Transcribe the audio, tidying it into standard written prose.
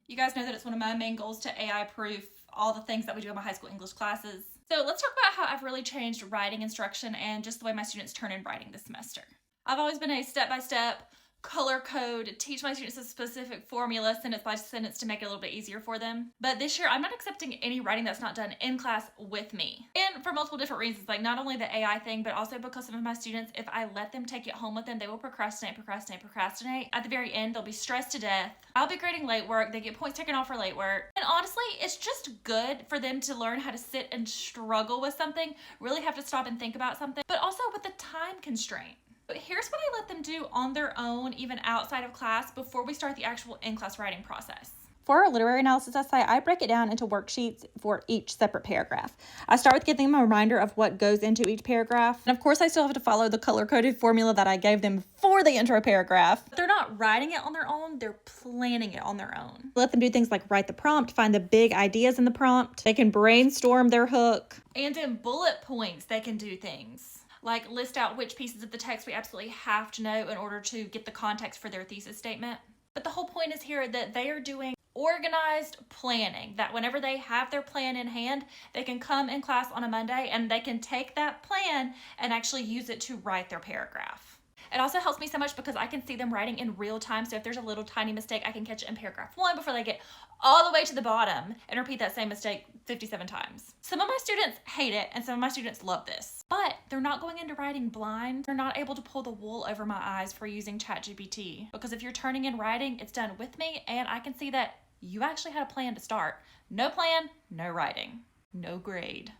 You guys know that it's one of my main goals to AI proof all the things that we do in my high school English classes. So let's talk about how I've really changed writing instruction and just the way my students turn in writing this semester. I've always been a step-by-step color code, teach my students a specific formula sentence by sentence to make it a little bit easier for them. But this year, I'm not accepting any writing that's not done in class with me. And for multiple different reasons, like not only the AI thing, but also because some of my students, if I let them take it home with them, they will procrastinate. At the very end, they'll be stressed to death. I'll be grading late work. They get points taken off for late work. And honestly, it's just good for them to learn how to sit and struggle with something, really have to stop and think about something, but also with the time constraint. But here's what I let them do on their own, even outside of class, before we start the actual in-class writing process. For our literary analysis essay, I break it down into worksheets for each separate paragraph. I start with giving them a reminder of what goes into each paragraph. And of course, I still have to follow the color-coded formula that I gave them for the intro paragraph. They're not writing it on their own, they're planning it on their own. Let them do things like write the prompt, find the big ideas in the prompt. They can brainstorm their hook. And in bullet points, they can do things like list out which pieces of the text we absolutely have to know in order to get the context for their thesis statement. But the whole point is here that they are doing organized planning, that whenever they have their plan in hand, they can come in class on a Monday and they can take that plan and actually use it to write their paragraph. It also helps me so much because I can see them writing in real time. So if there's a little tiny mistake, I can catch it in paragraph 1 before they get all the way to the bottom and repeat that same mistake 57 times. Some of my students hate it and some of my students love this, but they're not going into writing blind. They're not able to pull the wool over my eyes for using ChatGPT, because if you're turning in writing, it's done with me and I can see that you actually had a plan to start. No plan, no writing, no grade.